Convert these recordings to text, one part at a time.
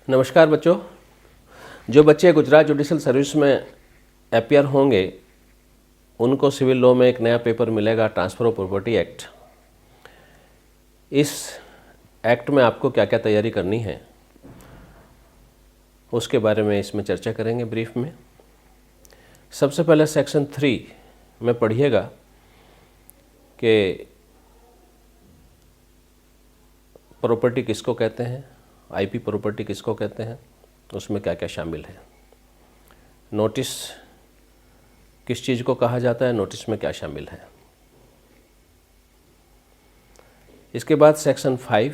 नमस्कार बच्चों। जो बच्चे गुजरात जुडिशल सर्विस में अपीयर होंगे उनको सिविल लॉ में एक नया पेपर मिलेगा, ट्रांसफ़र ऑफ प्रॉपर्टी एक्ट। इस एक्ट में आपको क्या क्या तैयारी करनी है उसके बारे में इसमें चर्चा करेंगे ब्रीफ में। सबसे पहले सेक्शन 3 में पढ़िएगा कि प्रॉपर्टी किसको कहते हैं, आईपी प्रॉपर्टी किसको कहते हैं, उसमें क्या क्या शामिल है। नोटिस किस चीज़ को कहा जाता है, नोटिस में क्या शामिल है। इसके बाद सेक्शन 5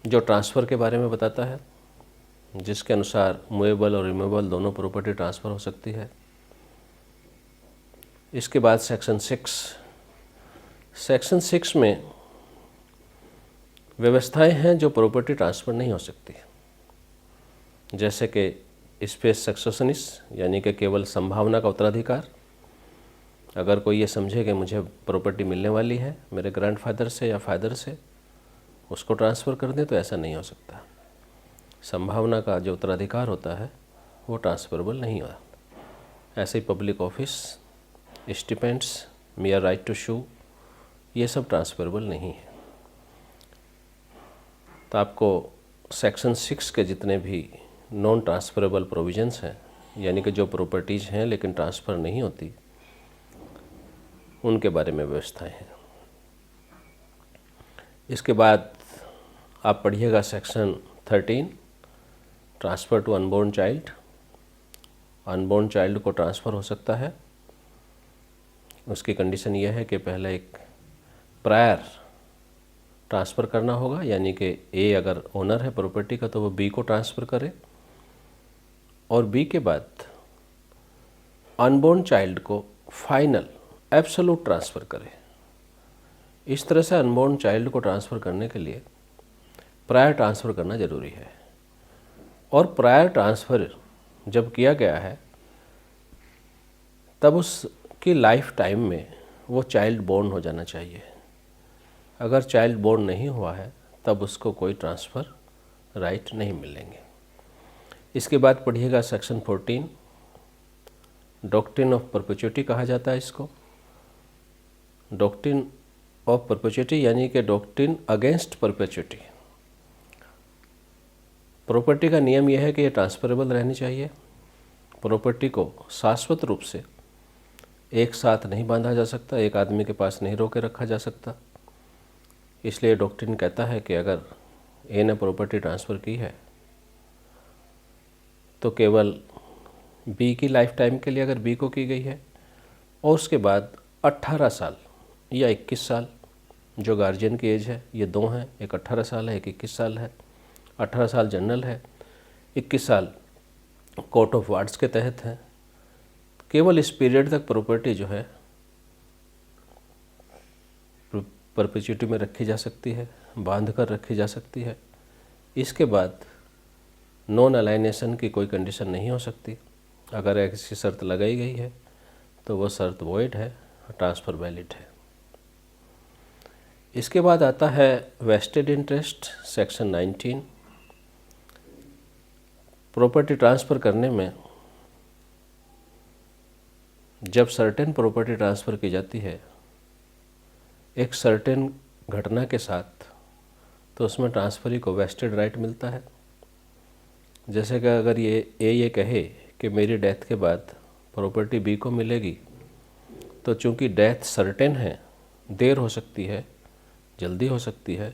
जो ट्रांसफ़र के बारे में बताता है, जिसके अनुसार मूवेबल और रिमूवेबल दोनों प्रॉपर्टी ट्रांसफ़र हो सकती है। इसके बाद सेक्शन 6 में व्यवस्थाएं हैं जो प्रॉपर्टी ट्रांसफ़र नहीं हो सकती, जैसे कि स्पेस सक्सेशनिस यानी कि केवल संभावना का उत्तराधिकार। अगर कोई ये समझे कि मुझे प्रॉपर्टी मिलने वाली है मेरे ग्रैंडफादर से या फादर से, उसको ट्रांसफ़र कर दें तो ऐसा नहीं हो सकता। संभावना का जो उत्तराधिकार होता है वो ट्रांसफरेबल नहीं होता। ऐसे ही public office, stipends, mayor right to sue, ये सब ट्रांसफरेबल नहीं है। तो आपको सेक्शन 6 के जितने भी नॉन ट्रांसफरेबल प्रोविजंस हैं, यानी कि जो प्रॉपर्टीज़ हैं लेकिन ट्रांसफ़र नहीं होती, उनके बारे में व्यवस्थाएं हैं। इसके बाद आप पढ़िएगा section 13 transfer to unborn child. Unborn child को ट्रांसफ़र हो सकता है, उसकी कंडीशन यह है कि पहले एक प्रायर ट्रांसफ़र करना होगा, यानी कि ए अगर ओनर है प्रॉपर्टी का तो वो बी को ट्रांसफ़र करे, और बी के बाद अनबोर्न चाइल्ड को फाइनल एब्सोल्यूट ट्रांसफ़र करे। इस तरह से अनबोर्न चाइल्ड को ट्रांसफ़र करने के लिए प्रायर ट्रांसफ़र करना ज़रूरी है। और प्रायर ट्रांसफ़र जब किया गया है तब उसकी लाइफ टाइम में वो चाइल्ड बोर्न हो जाना चाहिए। अगर चाइल्ड बोर्न नहीं हुआ है तब उसको कोई ट्रांसफ़र राइट नहीं मिलेंगे। इसके बाद पढ़िएगा सेक्शन 14 डॉक्ट्रिन ऑफ परपेचुइटी कहा जाता है इसको। डॉक्ट्रिन ऑफ परपेचुइटी यानी कि डॉक्ट्रिन अगेंस्ट परपेचुइटी। प्रॉपर्टी का नियम यह है कि ये ट्रांसफरेबल रहनी चाहिए। प्रॉपर्टी को शाश्वत रूप से एक साथ नहीं बांधा जा सकता, एक आदमी के पास नहीं रोके रखा जा सकता। इसलिए डॉक्ट्रिन कहता है कि अगर ए ने प्रॉपर्टी ट्रांसफ़र की है तो केवल बी की लाइफ टाइम के लिए अगर बी को की गई है, और उसके बाद 18 साल या 21 साल जो गार्जियन की एज है, ये दो हैं, एक 18 साल है एक 21 साल है। 18 साल जनरल है, 21 साल कोर्ट ऑफ वार्ड्स के तहत है। केवल इस पीरियड तक प्रॉपर्टी जो है परपेचुइटी में रखी जा सकती है, बांध कर रखी जा सकती है। इसके बाद नॉन अलाइनेशन की कोई कंडीशन नहीं हो सकती। अगर ऐसी शर्त लगाई गई है तो वह शर्त वॉइड है, ट्रांसफ़र वैलिड है। इसके बाद आता है vested interest section 19। Property transfer करने में जब सर्टेन प्रॉपर्टी ट्रांसफ़र की जाती है एक सर्टेन घटना के साथ, तो उसमें ट्रांसफरी को वेस्टेड राइट मिलता है। जैसे कि अगर ये कहे कि मेरी डेथ के बाद प्रॉपर्टी बी को मिलेगी, तो चूंकि डेथ सर्टेन है, देर हो सकती है, जल्दी हो सकती है,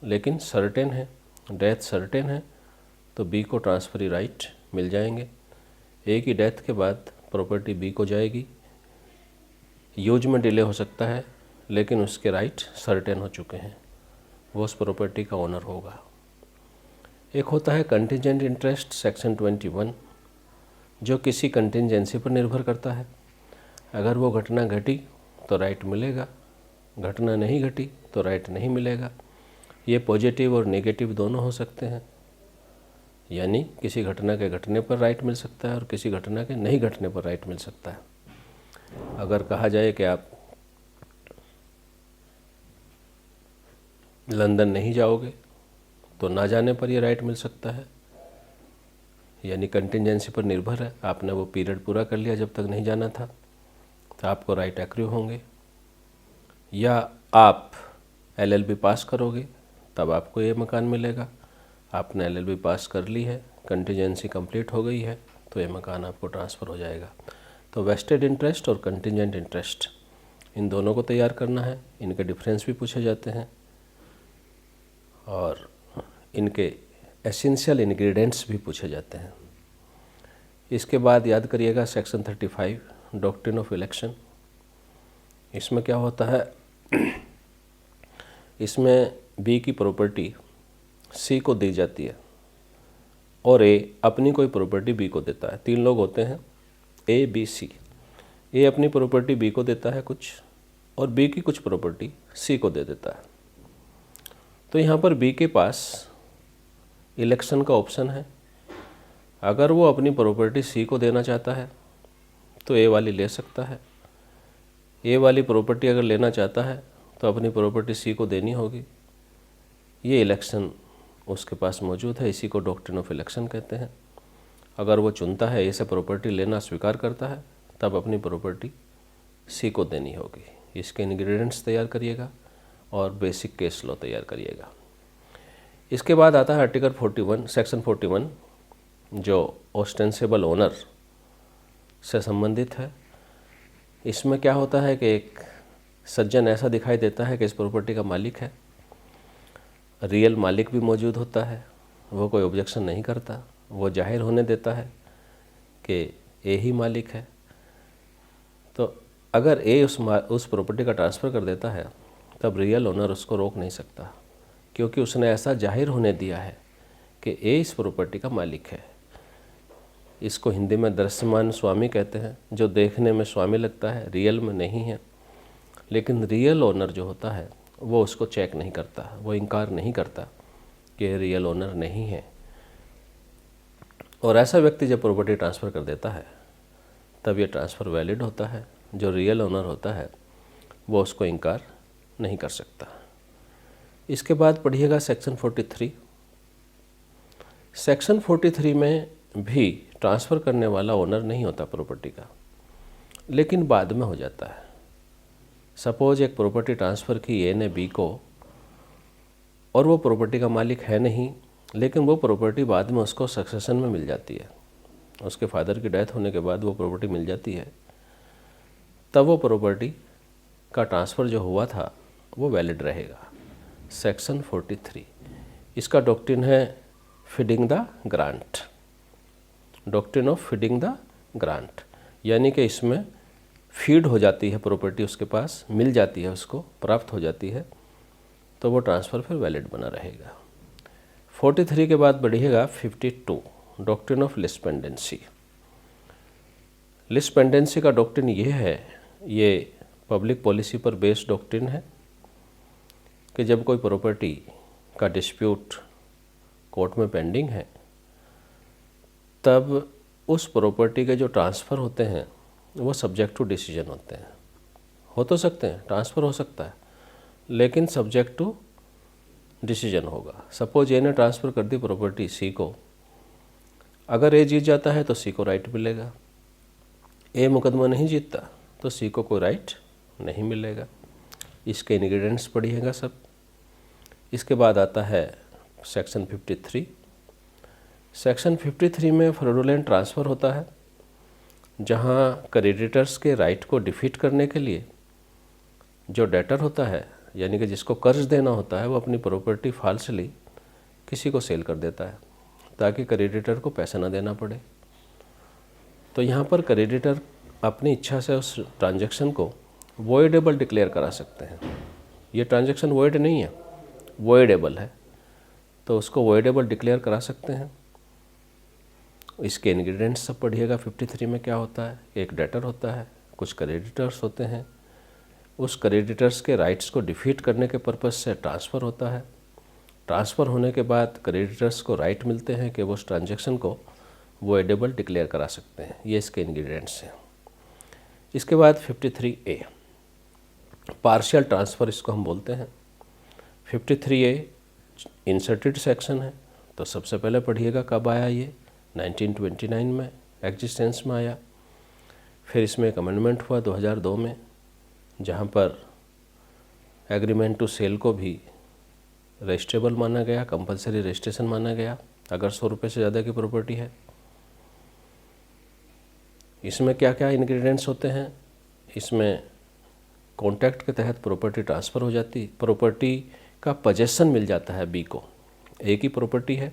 लेकिन सर्टेन है, डेथ सर्टेन है, तो बी को ट्रांसफरी राइट मिल जाएंगे। ए की डेथ के बाद प्रॉपर्टी बी को जाएगी। यूज में डिले हो सकता है लेकिन उसके राइट सर्टेन हो चुके हैं, वो उस प्रॉपर्टी का ओनर होगा। एक होता है कंटिजेंट इंटरेस्ट सेक्शन 21 जो किसी कंटिजेंसी पर निर्भर करता है। अगर वो घटना घटी तो राइट मिलेगा, घटना नहीं घटी तो राइट नहीं मिलेगा। ये पॉजिटिव और नेगेटिव दोनों हो सकते हैं, यानी किसी घटना के घटने पर राइट मिल सकता है और किसी घटना के नहीं घटने पर राइट मिल सकता है। अगर कहा जाए कि आप लंदन नहीं जाओगे तो ना जाने पर ये राइट मिल सकता है, यानी कंटिजेंसी पर निर्भर है। आपने वो पीरियड पूरा कर लिया जब तक नहीं जाना था, तो आपको राइट एक्रू होंगे। या आप LLB पास करोगे तब आपको ये मकान मिलेगा। आपने LLB पास कर ली है, कंटिजेंसी कंप्लीट हो गई है, तो ये मकान आपको ट्रांसफ़र हो जाएगा। तो वेस्टेड इंटरेस्ट और कंटिजेंट इंटरेस्ट, इन दोनों को तैयार करना है। इनके डिफरेंस भी पूछे जाते हैं और इनके एसेंशियल इंग्रेडिएंट्स भी पूछे जाते हैं। इसके बाद याद करिएगा सेक्शन 35 डॉक्ट्रिन ऑफ इलेक्शन। इसमें क्या होता है, इसमें बी की प्रॉपर्टी सी को दी जाती है और ए अपनी कोई प्रॉपर्टी बी को देता है। 3 लोग होते हैं, ए बी सी। ए अपनी प्रॉपर्टी बी को देता है कुछ, और बी की कुछ प्रॉपर्टी सी को दे देता है। तो यहाँ पर बी के पास इलेक्शन का ऑप्शन है। अगर वो अपनी प्रॉपर्टी सी को देना चाहता है तो ए वाली ले सकता है। ए वाली प्रॉपर्टी अगर लेना चाहता है तो अपनी प्रॉपर्टी सी को देनी होगी। ये इलेक्शन उसके पास मौजूद है, इसी को डॉक्ट्रिन ऑफ इलेक्शन कहते हैं। अगर वो चुनता है ए से प्रॉपर्टी लेना स्वीकार करता है, तब अपनी प्रॉपर्टी सी को देनी होगी। इसके इंग्रेडिएंट्स तैयार करिएगा और बेसिक केस लॉ तैयार करिएगा। इसके बाद आता है आर्टिकल 41 सेक्शन 41 जो ऑस्टेंसिबल ओनर से संबंधित है। इसमें क्या होता है कि एक सज्जन ऐसा दिखाई देता है कि इस प्रॉपर्टी का मालिक है, रियल मालिक भी मौजूद होता है, वो कोई ऑब्जेक्शन नहीं करता, वो जाहिर होने देता है कि ए ही मालिक है। तो अगर ए उस प्रॉपर्टी का ट्रांसफ़र कर देता है तब रियल ओनर उसको रोक नहीं सकता, क्योंकि उसने ऐसा जाहिर होने दिया है कि ए इस प्रॉपर्टी का मालिक है। इसको हिंदी में दृश्यमान स्वामी कहते हैं, जो देखने में स्वामी लगता है, रियल में नहीं है। लेकिन रियल ओनर जो होता है वो उसको चेक नहीं करता, वो इनकार नहीं करता कि रियल ओनर नहीं है। और ऐसा व्यक्ति जब प्रॉपर्टी ट्रांसफ़र कर देता है तब ये ट्रांसफ़र वैलिड होता है। जो रियल ओनर होता है वो उसको इनकार नहीं कर सकता। इसके बाद पढ़िएगा सेक्शन 43। सेक्शन 43 में भी ट्रांसफ़र करने वाला ओनर नहीं होता प्रॉपर्टी का, लेकिन बाद में हो जाता है। सपोज एक प्रॉपर्टी ट्रांसफ़र की ए ने बी को, और वो प्रॉपर्टी का मालिक है नहीं, लेकिन वो प्रॉपर्टी बाद में उसको सक्सेशन में मिल जाती है। उसके फादर की डेथ होने के बाद वो प्रॉपर्टी मिल जाती है, तब वो प्रॉपर्टी का ट्रांसफ़र जो हुआ था वो वैलिड रहेगा। सेक्शन 43 इसका डॉक्ट्रिन है feeding the grant, doctrine of feeding the grant, यानी कि इसमें फीड हो जाती है प्रॉपर्टी, उसके पास मिल जाती है, उसको प्राप्त हो जाती है, तो वो ट्रांसफ़र फिर वैलिड बना रहेगा। 43 के बाद बढ़िएगा 52 doctrine of lease pendency. Lease pendency का डॉक्ट्रिन ये है, ये पब्लिक पॉलिसी पर बेस्ड डॉक्ट्रिन है कि जब कोई प्रॉपर्टी का डिस्प्यूट कोर्ट में पेंडिंग है, तब उस प्रॉपर्टी के जो ट्रांसफ़र होते हैं वो सब्जेक्ट टू डिसीजन होते हैं। हो तो सकते हैं, ट्रांसफ़र हो सकता है, लेकिन सब्जेक्ट टू डिसीजन होगा। सपोज ए ने ट्रांसफ़र कर दी प्रॉपर्टी सी को, अगर ए जीत जाता है तो सी को राइट मिलेगा, ए मुकदमा नहीं जीतता तो सी को कोई राइट नहीं मिलेगा। इसके इंग्रेडिएंट्स पढ़िएगा सब। इसके बाद आता है सेक्शन 53। सेक्शन 53 में फ्रॉडुलेंट ट्रांसफ़र होता है, जहाँ क्रेडिटर्स के राइट को डिफीट करने के लिए जो डेटर होता है, यानी कि जिसको कर्ज देना होता है, वो अपनी प्रॉपर्टी फाल्सली किसी को सेल कर देता है ताकि क्रेडिटर को पैसा ना देना पड़े। तो यहाँ पर क्रेडिटर अपनी इच्छा से उस ट्रांजैक्शन को वॉइडेबल डिक्लेयर करा सकते हैं। ये ट्रांजैक्शन वॉइड नहीं है, वॉइडेबल है, तो उसको वॉइडेबल डिक्लेयर करा सकते हैं। इसके इंग्रेडिएंट्स सब पढ़िएगा। 53 में क्या होता है, एक डेटर होता है, कुछ क्रेडिटर्स होते हैं, उस क्रेडिटर्स के राइट्स को डिफीट करने के पर्पज़ से ट्रांसफ़र होता है। ट्रांसफ़र होने के बाद क्रेडिटर्स को राइट मिलते हैं कि वो उस ट्रांजैक्शन को वॉइडेबल डिक्लेयर करा सकते हैं। ये इसके इंग्रेडिएंट्स हैं। इसके बाद 53A पार्शियल ट्रांसफ़र, इसको हम बोलते हैं। 53A इंसर्टेड सेक्शन है, तो सबसे पहले पढ़िएगा कब आया ये, 1929 में एग्जिस्टेंस में आया। फिर इसमें एक अमेंडमेंट हुआ 2002 में, जहाँ पर एग्रीमेंट टू सेल को भी रजिस्ट्रेबल माना गया, कंपलसरी रजिस्ट्रेशन माना गया अगर 100 रुपये से ज़्यादा की प्रॉपर्टी है। इसमें क्या क्या इंग्रेडिएंट्स होते हैं, इसमें कॉन्ट्रैक्ट के तहत प्रॉपर्टी ट्रांसफ़र हो जाती, प्रॉपर्टी का पजेशन मिल जाता है बी को, एक ही प्रॉपर्टी है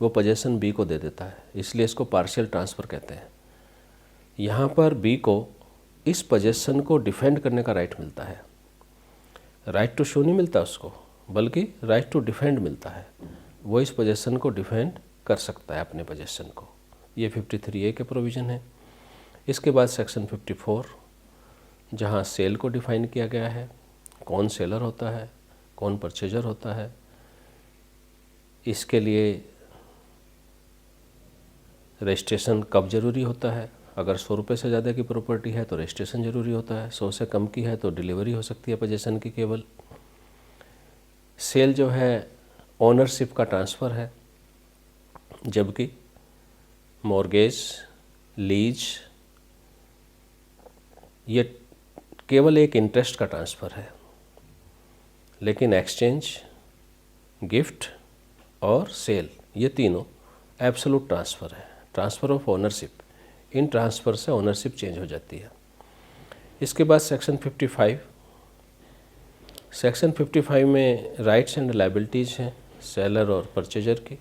वो पजेशन बी को दे देता है, इसलिए इसको पार्शियल ट्रांसफ़र कहते हैं। यहाँ पर बी को इस पजेशन को डिफेंड करने का राइट मिलता है, राइट टू शो नहीं मिलता उसको, बल्कि राइट टू डिफेंड मिलता है। वो इस पजेशन को डिफेंड कर सकता है अपने पजेशन को। ये 53A के प्रोविज़न है। इसके बाद सेक्शन 54 जहाँ सेल को डिफाइन किया गया है, कौन सेलर होता है, कौन परचेजर होता है। इसके लिए रजिस्ट्रेशन कब ज़रूरी होता है, अगर 100 रुपये से ज़्यादा की प्रॉपर्टी है तो रजिस्ट्रेशन ज़रूरी होता है, 100 से कम की है तो डिलीवरी हो सकती है पोजीशन की केवल। सेल जो है ओनरशिप का ट्रांसफ़र है, जबकि मॉर्गेज, लीज ये केवल एक इंटरेस्ट का ट्रांसफ़र है। लेकिन एक्सचेंज, गिफ्ट और सेल ये तीनों एब्सोल्यूट ट्रांसफ़र है, transfer of ownership. In transfer से ओनरशिप चेंज हो जाती है। इसके बाद सेक्शन 55, सेक्शन 55 में राइट्स एंड लायबिलिटीज़ हैं सेलर और परचेजर की।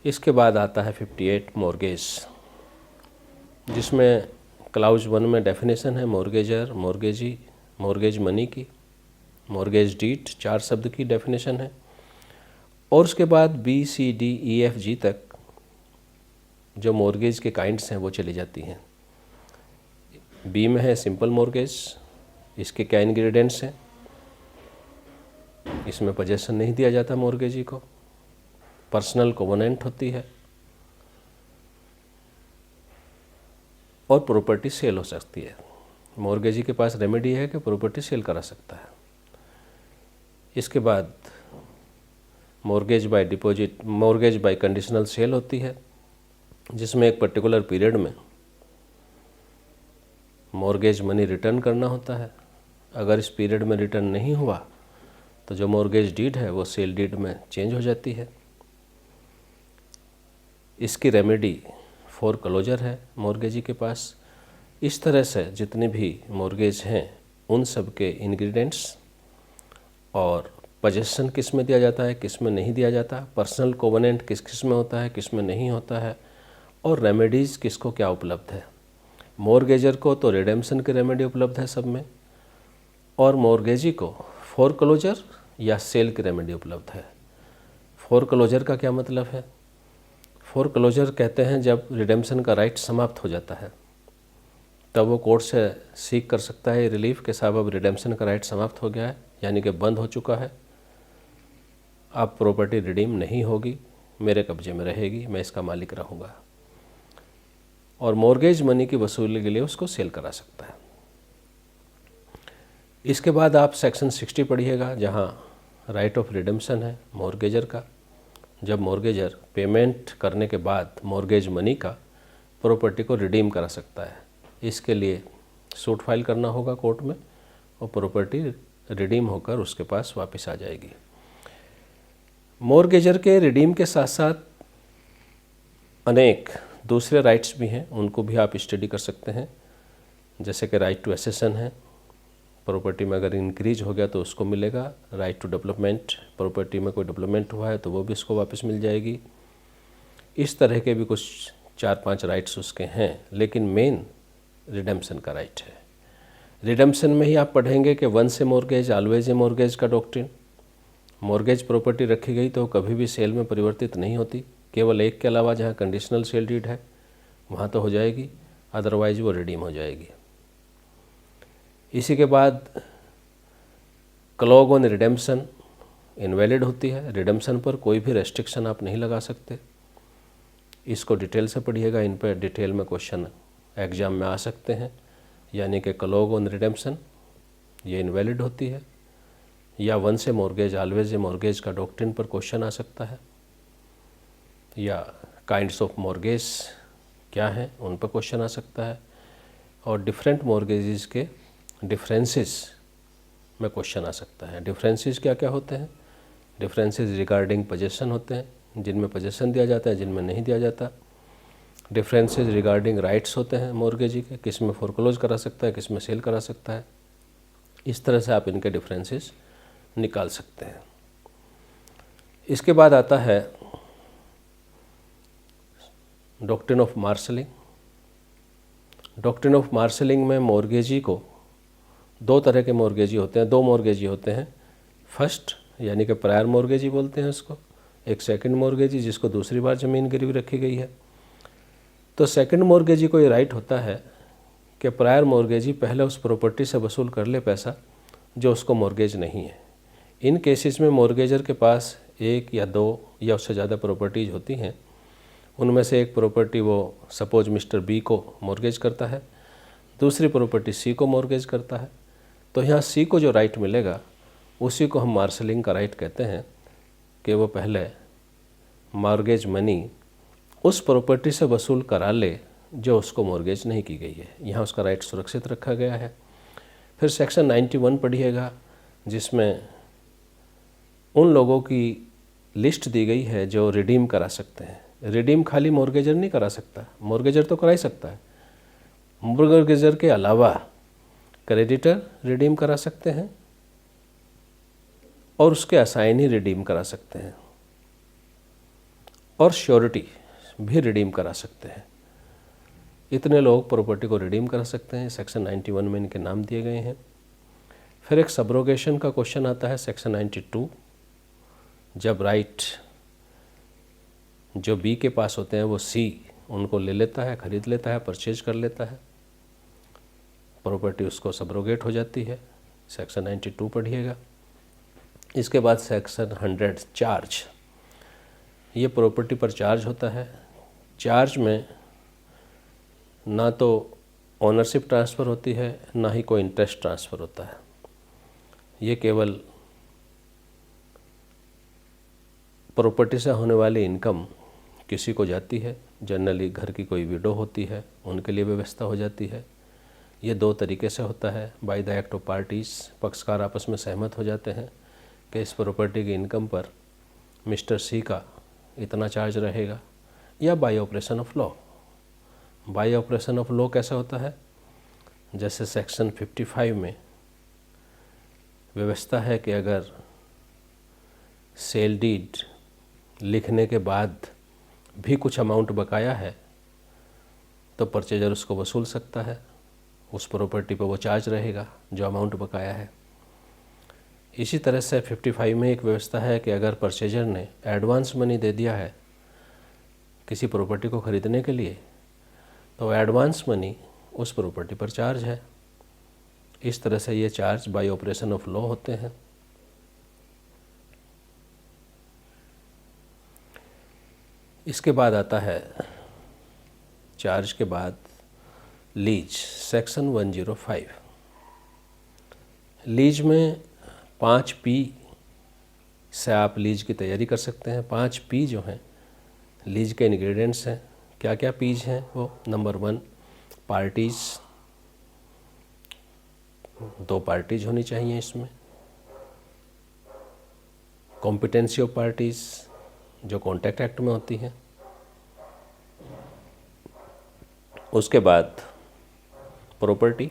इसके बाद आता है 58 मॉर्गेज, जिसमें क्लाउज 1 में डेफिनेशन है मॉर्गेजर, मॉर्गेजी, मॉर्गेज मनी की, मॉर्गेज डीड 4 शब्द की डेफिनेशन है। और उसके बाद BCDEFG तक जो मॉर्गेज के काइंड्स हैं वो चली जाती हैं। बी में है सिंपल मॉर्गेज, इसके क्या इंग्रेडिएंट्स हैं, इसमें पोजेशन नहीं दिया जाता मॉर्गेजी को, पर्सनल कोवेनेंट होती है और प्रॉपर्टी सेल हो सकती है। मॉर्गेजी के पास रेमेडी है कि प्रॉपर्टी सेल करा सकता है। इसके बाद mortgage bye deposit, mortgage bye conditional cell होती है, जिसमें एक पर्टिकुलर पीरियड में मॉर्गेज मनी रिटर्न करना होता है। अगर इस पीरियड में रिटर्न नहीं हुआ तो जो मॉर्गेज डीड है वो सेल डीड में चेंज हो जाती है। इसकी रेमेडी फॉर क्लोजर है मॉर्गेजी के पास। इस तरह से जितने भी मॉर्गेज हैं उन सब के इंग्रेडिएंट्स और पोजेशन किस में दिया जाता है, किस में नहीं दिया जाता, पर्सनल कोवेनेंट किस किस में होता है, किस में नहीं होता है, और रेमेडीज़ किसको क्या उपलब्ध है। मॉर्गेजर को तो रिडेम्पशन की रेमेडी उपलब्ध है सब में, और मॉर्गेजी को फॉर क्लोजर या सेल की रेमेडी उपलब्ध है। फॉर क्लोजर का क्या मतलब है, फॉर क्लोजर कहते हैं जब रिडेम्पशन का राइट समाप्त हो जाता है तब वो कोर्ट से सीख कर सकता है रिलीफ के साहब अब रिडेम्पशन का राइट समाप्त हो गया है, यानी कि बंद हो चुका है, अब प्रॉपर्टी रिडीम नहीं होगी, मेरे कब्जे में रहेगी, मैं इसका मालिक रहूँगा। और मॉर्गेज मनी की वसूली के लिए उसको सेल करा सकता है। इसके बाद आप सेक्शन 60 पढ़िएगा, जहाँ राइट ऑफ रिडेम्पशन है मॉर्गेजर का। जब मॉर्गेजर पेमेंट करने के बाद मॉर्गेज मनी का प्रॉपर्टी को रिडीम करा सकता है, इसके लिए सूट फाइल करना होगा कोर्ट में और प्रॉपर्टी रिडीम होकर उसके पास वापस आ जाएगी। मॉर्गेजर के रिडीम के साथ साथ अनेक दूसरे राइट्स भी हैं, उनको भी आप स्टडी कर सकते हैं। जैसे कि राइट टू एसेसन है, प्रॉपर्टी में अगर इंक्रीज हो गया तो उसको मिलेगा। राइट टू डेवलपमेंट, प्रॉपर्टी में कोई डेवलपमेंट हुआ है तो वो भी उसको वापस मिल जाएगी। इस तरह के भी कुछ 4-5 राइट्स उसके हैं, लेकिन मेन रिडेम्पशन का राइट है। रिडेम्पशन में ही आप पढ़ेंगे कि once a mortgage always a mortgage का डॉक्ट्रिन। मॉर्गेज प्रॉपर्टी रखी गई तो कभी भी सेल में परिवर्तित नहीं होती, केवल एक के अलावा जहाँ कंडीशनल सेल डीड है वहाँ तो हो जाएगी, अदरवाइज वो रिडीम हो जाएगी। इसी के बाद क्लॉज ऑन रिडेम्पशन इनवैलिड होती है। रिडेम्पशन पर कोई भी रेस्ट्रिक्शन आप नहीं लगा सकते। इसको डिटेल से पढ़िएगा, इन पर डिटेल में क्वेश्चन एग्जाम में आ सकते हैं। यानी कि क्लॉज ऑन रिडेम्पशन ये इनवैलिड होती है, या once a mortgage always a mortgage का डॉक्ट्रिन पर क्वेश्चन आ सकता है, या काइंड्स ऑफ मॉर्गेज क्या हैं उन पर क्वेश्चन आ सकता है, और डिफरेंट मॉर्गेजेस के डिफरेंसेस में क्वेश्चन आ सकता है। डिफरेंसेस क्या क्या होते हैं? डिफरेंसेस रिगार्डिंग पोजेसन होते हैं, जिनमें पोजेसन दिया जाता है, जिनमें नहीं दिया जाता। डिफरेंसेस रिगार्डिंग राइट्स होते हैं मॉर्गेजी के, किस में फोरक्लोज करा सकता है, किस में सेल करा सकता है। इस तरह से आप इनके डिफरेंसेस निकाल सकते हैं। इसके बाद आता है doctrine of marshalling. Doctrine of marshalling में मॉर्गेजी को दो तरह के मॉर्गेजी होते हैं, दो मॉर्गेजी होते हैं। फर्स्ट यानी कि प्रायर मॉर्गेजी बोलते हैं उसको, एक सेकंड मॉर्गेजी जिसको दूसरी बार ज़मीन गिरवी रखी गई है। तो सेकंड मॉर्गेजी को ये राइट होता है कि प्रायर मॉर्गेजी पहले उस प्रॉपर्टी से वसूल कर ले पैसा जो उसको मॉर्गेज नहीं है। इन केसेस में मॉर्गेजर के पास एक या दो या उससे ज़्यादा प्रॉपर्टीज होती हैं। उनमें से एक प्रॉपर्टी वो सपोज मिस्टर बी को मॉर्गेज करता है, दूसरी प्रॉपर्टी सी को मॉर्गेज करता है। तो यहाँ सी को जो राइट मिलेगा उसी को हम मार्शलिंग का राइट कहते हैं कि वो पहले मॉर्गेज मनी उस प्रॉपर्टी से वसूल करा ले जो उसको मॉर्गेज नहीं की गई है। यहाँ उसका राइट सुरक्षित रखा गया है। फिर सेक्शन 91 पढ़िएगा, जिसमें उन लोगों की लिस्ट दी गई है जो रिडीम करा सकते हैं। रिडीम खाली मॉर्गेजर नहीं करा सकता, मॉर्गेजर तो करा ही सकता है, मॉर्गेजर के अलावा क्रेडिटर रिडीम करा सकते हैं और उसके असाइनी रिडीम करा सकते हैं, और श्योरिटी भी रिडीम करा सकते हैं। इतने लोग प्रॉपर्टी को रिडीम करा सकते हैं। सेक्शन 91 में इनके नाम दिए गए हैं। फिर एक सबरोगेशन का क्वेश्चन आता है सेक्शन 92, जब राइट जो बी के पास होते हैं वो सी उनको ले लेता है, खरीद लेता है, परचेज कर लेता है, प्रॉपर्टी उसको सबरोगेट हो जाती है। सेक्शन 92 पढ़िएगा। इसके बाद सेक्शन 100 चार्ज, ये प्रॉपर्टी पर चार्ज होता है। चार्ज में ना तो ओनरशिप ट्रांसफ़र होती है, ना ही कोई इंटरेस्ट ट्रांसफ़र होता है। ये केवल प्रॉपर्टी से होने वाली इनकम किसी को जाती है। जनरली घर की कोई विडो होती है, उनके लिए व्यवस्था हो जाती है। ये दो तरीके से होता है। By the act of parties, पक्षकार आपस में सहमत हो जाते हैं कि इस प्रॉपर्टी की इनकम पर मिस्टर सी का इतना चार्ज रहेगा, या bye operation of law. Bye operation of law कैसा होता है? जैसे सेक्शन 55 में व्यवस्था है कि अगर सेल डीड लिखने के बाद भी कुछ अमाउंट बकाया है तो परचेजर उसको वसूल सकता है, उस प्रॉपर्टी पर वो चार्ज रहेगा जो अमाउंट बकाया है। इसी तरह से 55 में एक व्यवस्था है कि अगर परचेजर ने एडवांस मनी दे दिया है किसी प्रॉपर्टी को ख़रीदने के लिए, तो एडवांस मनी उस प्रॉपर्टी पर चार्ज है। इस तरह से ये charge by operation of law होते हैं। इसके बाद आता है चार्ज के बाद लीज, सेक्शन 105। लीज में 5P से आप लीज की तैयारी कर सकते हैं। 5P जो हैं लीज के इंग्रेडिएंट्स हैं। क्या क्या पीज हैं वो? नंबर 1 पार्टीज़, 2 पार्टीज होनी चाहिए इसमें। कॉम्पिटेंसी ऑफ पार्टीज़ जो कॉन्ट्रैक्ट एक्ट में होती हैं। उसके बाद प्रॉपर्टी,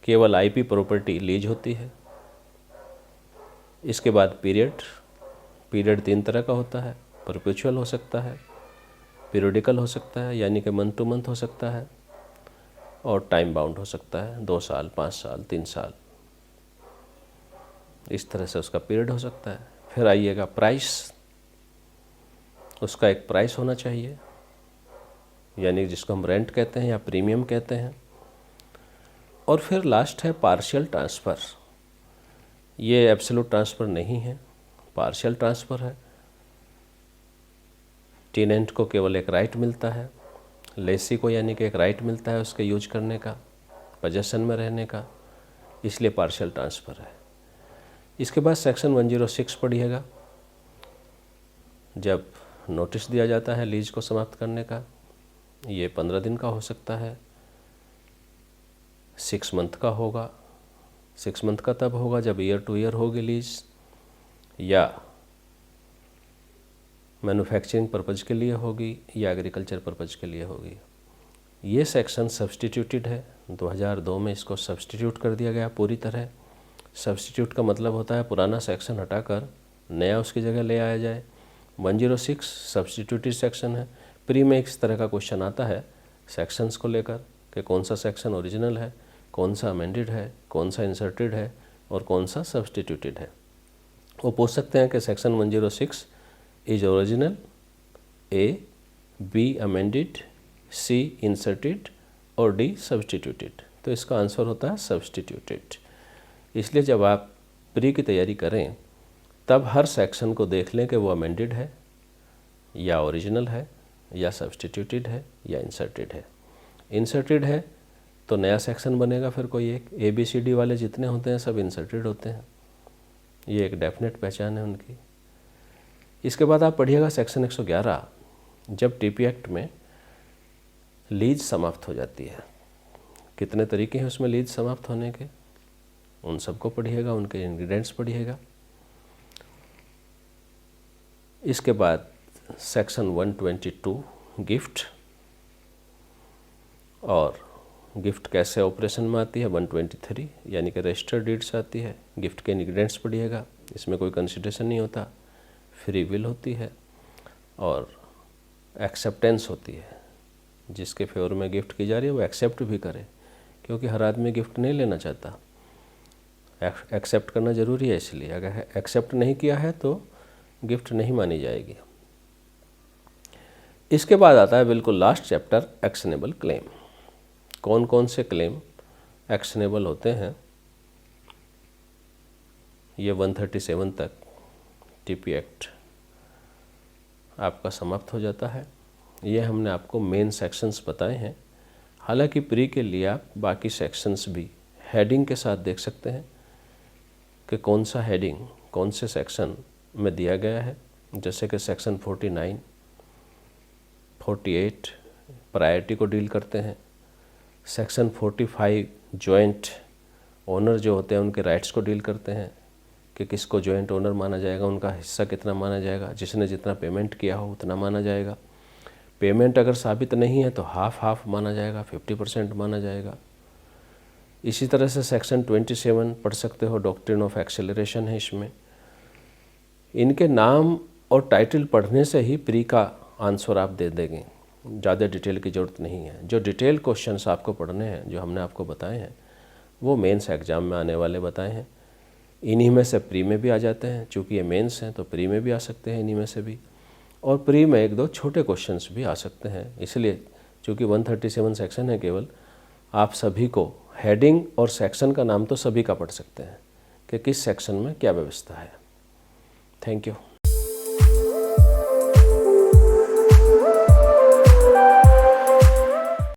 केवल IP प्रॉपर्टी लीज होती है। इसके बाद पीरियड 3 तरह का होता है। परपेचुअल हो सकता है, पीरियडिकल हो सकता है यानी कि मंथ टू मंथ हो सकता है, और टाइम बाउंड हो सकता है 2 साल, 5 साल, 3 साल, इस तरह से उसका पीरियड हो सकता है। फिर आइएगा प्राइस, उसका एक प्राइस होना चाहिए, यानी जिसको हम रेंट कहते हैं या प्रीमियम कहते हैं। और फिर लास्ट है पार्शियल ट्रांसफ़र। ये एब्सोल्यूट ट्रांसफ़र नहीं है, पार्शियल ट्रांसफ़र है। टेनेंट को केवल एक राइट मिलता है, लेसी को यानी कि एक राइट मिलता है उसके यूज करने का, पोजेसन में रहने का, इसलिए पार्शियल ट्रांसफ़र है। इसके बाद सेक्शन 106 पढ़िएगा। जब नोटिस दिया जाता है लीज को समाप्त करने का, ये 15 दिन का हो सकता है, 6 मंथ का होगा। 6 मंथ का तब होगा जब ईयर टू ईयर होगी लीज, या मैन्युफैक्चरिंग पर्पज़ के लिए होगी या एग्रीकल्चर पर्पज़ के लिए होगी। ये सेक्शन सब्सटीट्यूटेड है, 2002 में इसको सब्सटीट्यूट कर दिया गया पूरी तरह। सब्सटीट्यूट का मतलब होता है पुराना सेक्शन हटाकर नया उसकी जगह ले आया जाए। 106 सब्सटीट्यूटेड सेक्शन है। प्री में इस तरह का क्वेश्चन आता है सेक्शंस को लेकर कि कौन सा सेक्शन ओरिजिनल है, कौन सा अमेंडेड है, कौन सा इंसर्टेड है और कौन सा सब्सटीट्यूटेड है। वो पूछ सकते हैं कि section 106 is original, A, B amended, C inserted और डी सब्सटीट्यूटेड। तो इसका आंसर होता है सब्सटीट्यूटेड। इसलिए जब आप प्री की तैयारी करें तब हर सेक्शन को देख लें कि वो अमेंडेड है या ओरिजिनल है या सब्सटीट्यूटेड है या इंसर्टेड है। इंसर्टेड है तो नया सेक्शन बनेगा फिर कोई एक, ABCD वाले जितने होते हैं सब इंसर्टेड होते हैं। ये एक डेफिनेट पहचान है उनकी। इसके बाद आप पढ़िएगा सेक्शन 111, जब TP एक्ट में लीज समाप्त हो जाती है। कितने तरीके हैं उसमें लीज समाप्त होने के, उन सबको पढ़िएगा, उनके इंग्रेडिएंट्स पढ़िएगा। इसके बाद सेक्शन 122 गिफ्ट, और गिफ्ट कैसे ऑपरेशन में आती है 123 यानी कि रजिस्टर्ड डीड्स आती है। गिफ्ट के इंग्रेडिएंट्स पढ़िएगा, इसमें कोई कंसिडरेशन नहीं होता। फ्री विल होती है और एक्सेप्टेंस होती है, जिसके फेवर में गिफ्ट की जा रही है वो एक्सेप्ट भी करे, क्योंकि हर आदमी गिफ्ट नहीं लेना चाहता। एक्सेप्ट करना ज़रूरी है, इसलिए अगर एक्सेप्ट नहीं किया है तो गिफ्ट नहीं मानी जाएगी। इसके बाद आता है बिल्कुल लास्ट चैप्टर, एक्शनेबल क्लेम। कौन कौन से क्लेम एक्शनेबल होते हैं, ये 137 तक TP एक्ट आपका समाप्त हो जाता है। ये हमने आपको मेन सेक्शंस बताए हैं। हालांकि प्री के लिए आप बाकी सेक्शंस भी हेडिंग के साथ देख सकते हैं कि कौन सा हेडिंग कौन से सेक्शन में दिया गया है। जैसे कि सेक्शन 49, 48 प्रायोरिटी को डील करते हैं। सेक्शन 45 जॉइंट ओनर जो होते हैं उनके राइट्स को डील करते हैं कि किसको जॉइंट ओनर माना जाएगा, उनका हिस्सा कितना माना जाएगा, जिसने जितना पेमेंट किया हो उतना माना जाएगा। पेमेंट अगर साबित नहीं है तो हाफ माना जाएगा, 50% माना जाएगा। इसी तरह से सेक्शन 27 पढ़ सकते हो, डॉक्ट्रिन ऑफ एक्सेलरेशन है इसमें। इनके नाम और टाइटल पढ़ने से ही प्री का आंसर आप दे देंगे, ज़्यादा डिटेल की ज़रूरत नहीं है। जो डिटेल क्वेश्चंस आपको पढ़ने हैं, जो हमने आपको बताए हैं, वो मेंस एग्ज़ाम में आने वाले बताए हैं। इन्हीं में से प्री में भी आ जाते हैं, चूँकि ये मेंस हैं तो प्री में भी आ सकते हैं इन्हीं में से भी, और प्री में 1-2 छोटे क्वेश्चंस भी आ सकते हैं। इसलिए चूँकि 137 सेक्शन है केवल, आप सभी को हेडिंग और सेक्शन का नाम तो सभी का पढ़ सकते हैं कि किस सेक्शन में क्या व्यवस्था है। Thank you.